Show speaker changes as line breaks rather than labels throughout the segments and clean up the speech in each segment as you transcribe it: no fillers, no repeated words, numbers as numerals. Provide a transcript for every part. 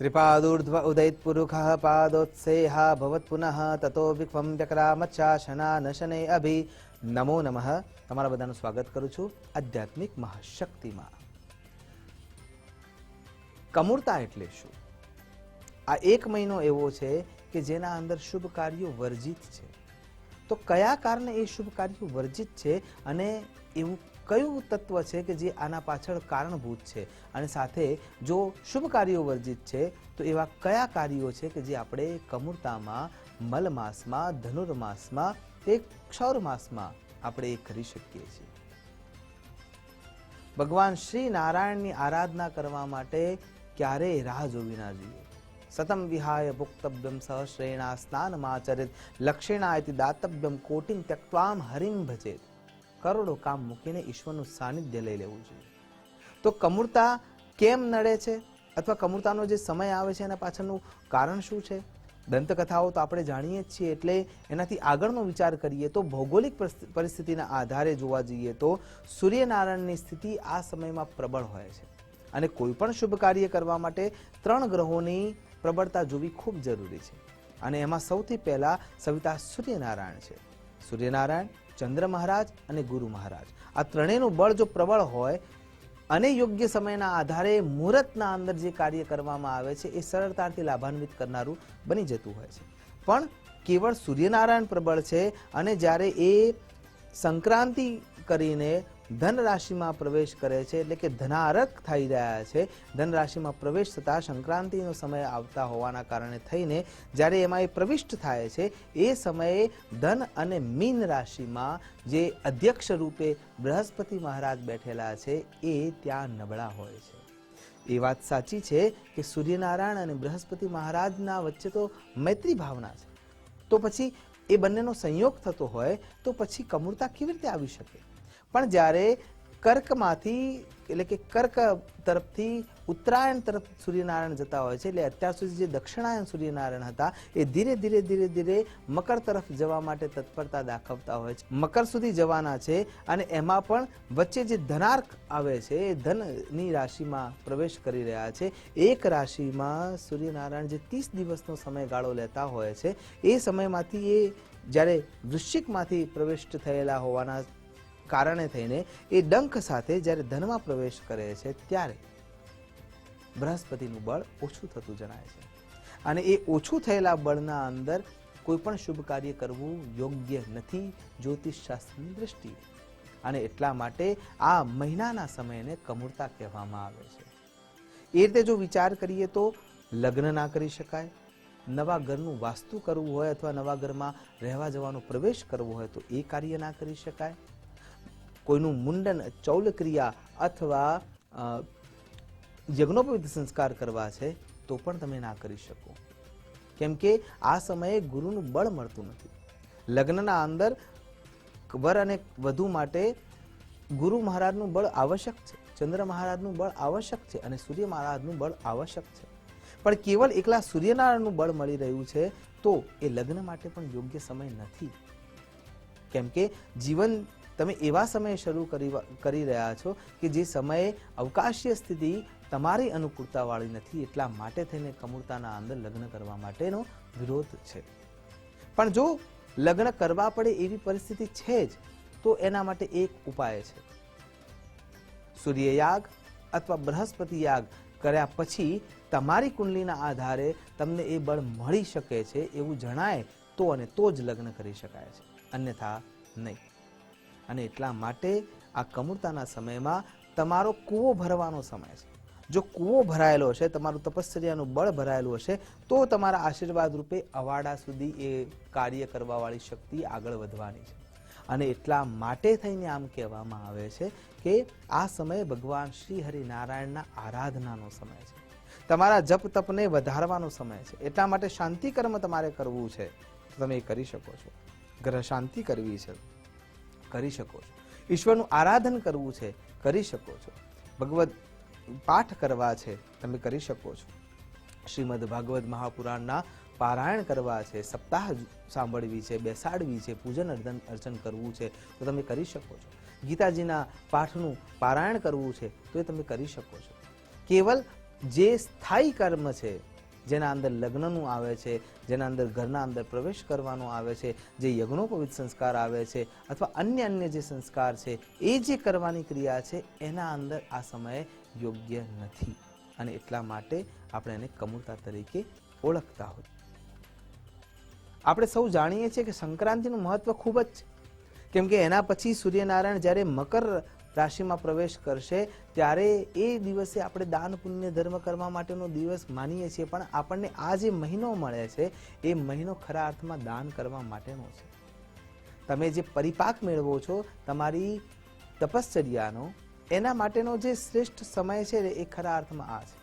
त्रिपादूर्ध्व उदयत्पुरुषः पादोत्सेहा भवत्पुनः ततो विक्वं व्यक्रामच्छाशना नशने अभि नमो नमः। તમારા બધાનું સ્વાગત કરું છું આધ્યાત્મિક મહાશક્તિમાં। કમૂરતા એટલે શું? આ એક મહિનો એવો છે કે જેના અંદર શુભ કાર્યો વર્જિત છે। તો કયા કારણે એ શુભ કાર્યો વર્જિત છે અને એવું કયું તત્વ છે કે જે આના પાછળ કારણભૂત છે, અને સાથે જો શુભ કાર્યો વર્જિત છે તો એવા કયા કાર્યો છે કે જે આપણે કમૂરતામાં, મલ માસમાં, ધનુર્માસમાં કે ક્ષૌર માસમાં આપણે એ કરી શકીએ છીએ। ભગવાન શ્રી નારાયણની આરાધના કરવા માટે ક્યારેય રાહ જોવી ના જોઈએ। સતમ વિહાય ભુક્તવ્યમ સહસ્રેણા સ્નાનમાચરિત લક્ષેણાયતિ દાતવ્યમ કોટિમ ત્યક્ત્વામ હરિમ ભજેત। કરોડો કામ મૂકીને ઈશ્વરનું સાનિધ્ય લઈ લેવું જોઈએ। તો કમૂરતા કેમ નડે છે અથવા કમૂરતાનો જે સમય આવે છે એના પાછળનું કારણ શું છે? દંતકથાઓ તો આપણે જાણીએ જ છીએ, એટલે એનાથી આગળનો વિચાર કરીએ તો ભૌગોલિક પરિસ્થિતિના આધારે જોવા જઈએ તો સૂર્યનારાયણની સ્થિતિ આ સમયમાં પ્રબળ હોય છે, અને કોઈ પણ શુભ કાર્ય કરવા માટે 3 ગ્રહોની પ્રબળતા જોવી ખૂબ જરૂરી છે। અને એમાં સૌથી પહેલા સવિતા સૂર્યનારાયણ છે। સૂર્યનારાયણ, ચંદ્ર મહારાજ અને ગુરુ મહારાજ, આ ત્રણેયનું બળ જો પ્રબળ હોય અને યોગ્ય સમયના આધારે મુહૂર્તના અંદર જે કાર્ય કરવામાં આવે છે એ સરળતાથી લાભાન્વિત કરનારું બની જતું હોય છે। પણ કેવળ સૂર્યનારાયણ પ્રબળ છે અને જ્યારે એ સંક્રાંતિ કરીને ધન રાશિમાં પ્રવેશ કરે છે, એટલે કે ધનારક થઈ રહ્યા છે, ધન રાશિમાં પ્રવેશ થતાં સંક્રાંતિનો સમય આવતા હોવાના કારણે થઈને જ્યારે એમાં એ પ્રવિષ્ટ થાય છે એ સમયે ધન અને મીન રાશિમાં જે અધ્યક્ષ રૂપે બૃહસ્પતિ મહારાજ બેઠેલા છે એ ત્યાં નબળા હોય છે। એ વાત સાચી છે કે સૂર્યનારાયણ અને બૃહસ્પતિ મહારાજના વચ્ચે તો મૈત્રી ભાવના છે, તો પછી એ બંનેનો સંયોગ થતો હોય તો પછી કમૂરતા કેવી રીતે આવી શકે? પણ જ્યારે કર્કમાંથી, એટલે કે કર્ક તરફથી ઉત્તરાયણ તરફ સૂર્યનારાયણ જતા હોય છે, એટલે અત્યાર સુધી જે દક્ષિણાયન સૂર્યનારાયણ હતા એ ધીરે ધીરે મકર તરફ જવા માટે તત્પરતા દાખવતા હોય છે, મકર સુધી જવાના છે। અને એમાં પણ વચ્ચે જે ધનાર્ક આવે છે એ ધનની રાશિમાં પ્રવેશ કરી રહ્યા છે। એક રાશિમાં સૂર્યનારાયણ જે 30 દિવસનો સમયગાળો લેતા હોય છે એ સમયમાંથી એ જ્યારે વૃશ્ચિકમાંથી પ્રવિષ્ટ થયેલા હોવાના કારણે થઈને એ ડંખ સાથે જ્યારે ધનમાં પ્રવેશ કરે છે ત્યારે બૃહસ્પતિનું બળ ઓછું થતું જણાય છે, અને એ ઓછું થયેલા બળના અંદર કોઈ પણ શુભ કાર્ય કરવું યોગ્ય નથી જ્યોતિષ શાસ્ત્રની દ્રષ્ટિએ, અને એટલા માટે આ મહિનાના સમયને કમૂરતા કહેવામાં આવે છે। એ રીતે જો વિચાર કરીએ તો લગ્ન ના કરી શકાય, નવા ઘરનું વાસ્તુ કરવું હોય અથવા નવા ઘરમાં રહેવા જવાનો પ્રવેશ કરવો હોય તો એ કાર્ય ના કરી શકાય, કોઈનું મુંડન, ચૌલક્રિયા અથવા યજ્ઞોપવિત સંસ્કાર કરવા છે તો પણ તમે ના કરી શકો, કેમ કે આ સમયે ગુરુનું બળ મળતું નથી। લગ્નના અંદર વર અને વધુ માટે ગુરુ મહારાજનું બળ આવશ્યક છે, ચંદ્ર મહારાજનું બળ આવશ્યક છે અને સૂર્ય મહારાજનું બળ આવશ્યક છે, પણ કેવલ એકલા સૂર્યનારાયણનું બળ મળી રહ્યું છે તો એ લગ્ન માટે પણ યોગ્ય સમય નથી, કેમ કે જીવન તમે એવા સમયે શરૂ કરી રહ્યા છો કે જે સમયે અવકાશીય સ્થિતિ તમારી અનુકૂળતાવાળી નથી, એટલા માટે થઈને કમૂરતાના અંદર લગ્ન કરવા માટેનો વિરોધ છે। પણ જો લગ્ન કરવા પડે એવી પરિસ્થિતિ છે જ તો એના માટે એક ઉપાય છે, સૂર્યયાગ અથવા બૃહસ્પતિ યાગ કર્યા પછી તમારી કુંડલીના આધારે તમને એ બળ મળી શકે છે એવું જણાય તો અને તો જ લગ્ન કરી શકાય છે, અન્યથા નહીં। અને એટલા માટે આ કમૂરતાના સમયમાં તમારો કૂવો ભરવાનો સમય છે। જો કૂવો ભરાયેલો હશે, તમારું તપશ્ચર્યાનું બળ ભરાયેલું હશે તો તમારા આશીર્વાદ રૂપે અવાડા સુધી એ કાર્ય કરવાવાળી શક્તિ આગળ વધવાની છે। અને એટલા માટે થઈને આમ કહેવામાં આવે છે કે આ સમય ભગવાન શ્રી હરિનારાયણના આરાધનાનો સમય છે, તમારા જપ તપને વધારવાનો સમય છે। એટલા માટે શાંતિ કર્મ તમારે કરવું છે તો તમે એ કરી શકો છો, ગ્રહ શાંતિ કરવી છે કરી શકો છો, ઈશ્વરનું આરાધન કરવું છે કરી શકો છો, ભગવદ પાઠ કરવા છે તમે કરી શકો છો, શ્રીમદ ભાગવત મહાપુરાણના પારાયણ કરવા છે, સપ્તાહ સાંભળવી છે, બેસાડવી છે, પૂજન અર્ચન કરવું છે તો તમે કરી શકો છો, ગીતાજીના પાઠનું પારાયણ કરવું છે તો એ તમે કરી શકો છો। કેવલ જે સ્થાયી કર્મ છે જેના અંદર લગ્નનું આવે છે, જેના અંદર ઘરના અંદર પ્રવેશ કરવાનો આવે છે, જે યજ્ઞોપવિત સંસ્કાર આવે છે અથવા અન્ય જે સંસ્કાર છે એ જે કરવાની ક્રિયા છે એના અંદર આ સમયે યોગ્ય નથી અને એટલા માટે આપણે એને કમૂરતા તરીકે ઓળખતા હોય. આપણે સૌ જાણીએ છીએ કે સંક્રાંતિનું મહત્વ ખૂબ જ છે, કેમ કે એના પછી સૂર્યનારાયણ જ્યારે મકર રાશિમાં પ્રવેશ કરશે ત્યારે એ દિવસે આપણે દાન પુણ્ય ધર્મ કરવા માટેનો દિવસ માનીએ છીએ, પણ આપણને આ જે મહિનો મળે છે એ મહિનો ખરા અર્થમાં દાન કરવા માટેનો છે. તમે જે પરિપાક મેળવો છો તમારી તપશ્ચર્યાનો, એના માટેનો જે શ્રેષ્ઠ સમય છે એ ખરા અર્થમાં આ છે,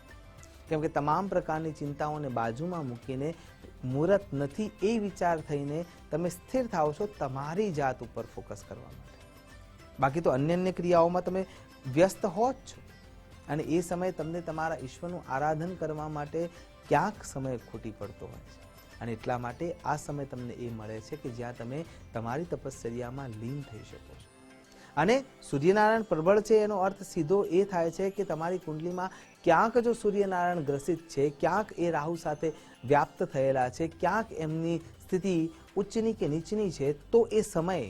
કેમ કે તમામ પ્રકારની ચિંતાઓને બાજુમાં મૂકીને મુહૂર્ત નથી એ વિચાર થઈને તમે સ્થિર થાઓ છો તમારી જાત ઉપર ફોકસ કરવા માટે. બાકી તો અન્ય ક્રિયાઓમાં તમે વ્યસ્ત હો જ છો અને એ સમયે તમને તમારા ઈશ્વરનું આરાધન કરવા માટે ક્યાંક સમય ખૂટી પડતો હોય છે અને એટલા માટે આ સમય તમને એ મળે છે કે જ્યાં તમે તમારી તપશ્ચર્યામાં લીન થઈ શકો છો. અને સૂર્યનારાયણ પ્રબળ છે એનો અર્થ સીધો એ થાય છે કે તમારી કુંડલીમાં ક્યાંક જો સૂર્યનારાયણ ગ્રસિત છે, ક્યાંક એ રાહુ સાથે વ્યાપ્ત થયેલા છે, ક્યાંક એમની સ્થિતિ ઉચ્ચની કે નીચની છે, તો એ સમયે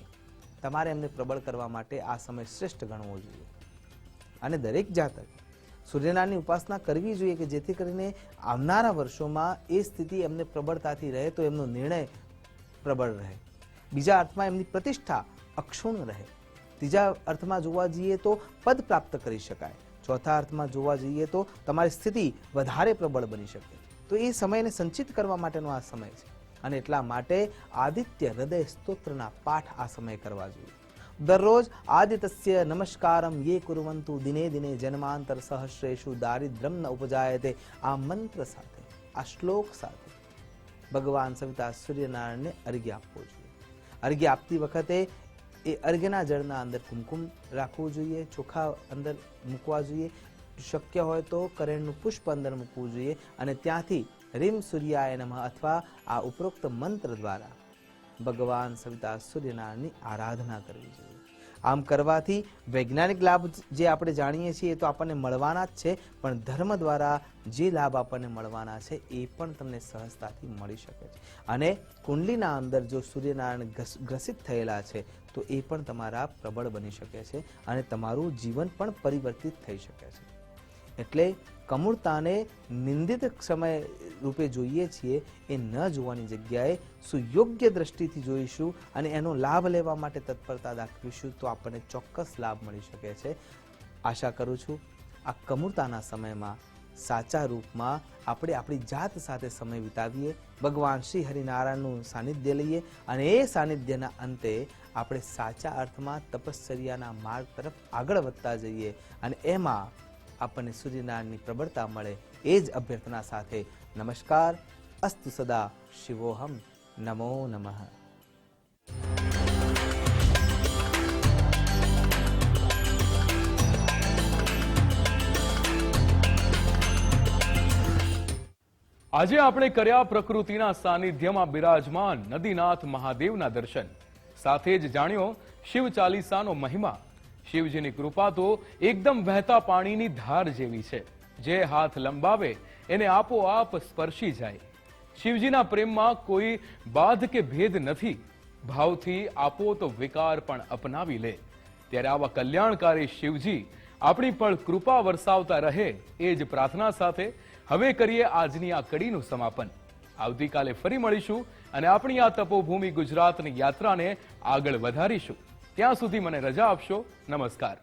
તમારે એમને પ્રબળ કરવા માટે આ સમય શ્રેષ્ઠ ગણવો જોઈએ. અને દરેક જાતક સૂર્યનારાયણની ઉપાસના કરવી જોઈએ કે જેથી કરીને આવનારા વર્ષોમાં એ સ્થિતિ એમને પ્રબળતાથી રહે તો એમનો નિર્ણય પ્રબળ રહે, બીજા અર્થમાં એમની પ્રતિષ્ઠા અક્ષુણ્ણ રહે, ત્રીજા અર્થમાં જોવા જઈએ તો પદ પ્રાપ્ત કરી શકાય, ચોથા અર્થમાં જોવા જઈએ તો તમારી સ્થિતિ વધારે પ્રબળ બની શકે. તો એ સમયને સંચિત કરવા માટેનો આ સમય છે અને એટલા માટે આદિત્ય હૃદય સ્તોત્રના પાઠ આ સમયે કરવા જોઈએ. દરરોજ આદિત્ય નમસ્કારમ યે કુર્વંતુ દિને દિને જન્માંતર સહસ્રેષુ દારિદ્ર્યમ ન ઉપજાયતે, આ મંત્ર સાથે, આ શ્લોક સાથે ભગવાન સવિતા સૂર્યનારાયણને અર્ઘ્ય આપવો જોઈએ. અર્ઘ્ય આપતી વખતે એ અર્ઘ્યના જળના અંદર કુમકુમ રાખવું જોઈએ, ચોખા અંદર મૂકવા જોઈએ, શક્ય હોય તો કરેણનું પુષ્પ અંદર મૂકવું જોઈએ અને ત્યાંથી રીમ સૂર્યાય નમઃ અથવા આ ઉપરોક્ત મંત્ર દ્વારા ભગવાન સવિતા સૂર્યનારાયણની આરાધના કરવી જોઈએ. આમ કરવાથી વૈજ્ઞાનિક લાભ જે આપણે જાણીએ છીએ એ તો આપણને મળવાના જ છે, પણ ધર્મ દ્વારા જે લાભ આપણને મળવાના છે એ પણ તમને સહજતાથી મળી શકે છે. અને કુંડલીના અંદર જો સૂર્યનારાયણ ગ્રસિત થયેલા છે તો એ પણ તમારા પ્રબળ બની શકે છે અને તમારું જીવન પણ પરિવર્તિત થઈ શકે છે. એટલે કમૂરતાને નિંદિત સમય રૂપે જોઈએ છીએ એ ન જોવાની જગ્યાએ સુયોગ્ય દ્રષ્ટિથી જોઈશું અને એનો લાભ લેવા માટે તત્પરતા દાખવીશું તો આપણને ચોક્કસ લાભ મળી શકે છે. આશા કરું છું આ કમૂરતાના સમયમાં સાચા રૂપમાં આપણે આપણી જાત સાથે સમય વિતાવીએ, ભગવાન શ્રી હરિનારાયણનું સાનિધ્ય લઈએ અને એ સાનિધ્યના અંતે આપણે સાચા અર્થમાં તપશ્ચર્યાના માર્ગ તરફ આગળ વધતા જઈએ અને એમાં આપણને સૂર્યનારાયણની પ્રબળતા મળે એ જ અભ્યર્થના સાથે નમસ્કાર. અસ્તુ સદા શિવોહમ. નમો નમઃ.
આજે આપણે કર્યા પ્રકૃતિના સાનિધ્યમાં બિરાજમાન નદીનાથ મહાદેવના દર્શન, સાથે જ જાણ્યો શિવ ચાલીસાનો મહિમા. શિવજીની કૃપા તો એકદમ વહેતા પાણીની ધાર જેવી છે, જે હાથ લંબાવે એને આપોઆપ સ્પર્શી જાય. શિવજીના પ્રેમમાં કોઈ બાધ કે ભેદ નથી, ભાવથી આપો તો વિકાર પણ અપનાવી લે. ત્યારે આવા કલ્યાણકારી શિવજી આપણી પણ કૃપા વરસાવતા રહે એ જ પ્રાર્થના સાથે હવે કરીએ આજની આ કડીનું સમાપન. આવતીકાલે ફરી મળીશું અને આપણી આ તપોભૂમિ ગુજરાતની યાત્રાને આગળ વધારીશું. ત્યાં સુધી મને રજા આપશો. નમસ્કાર.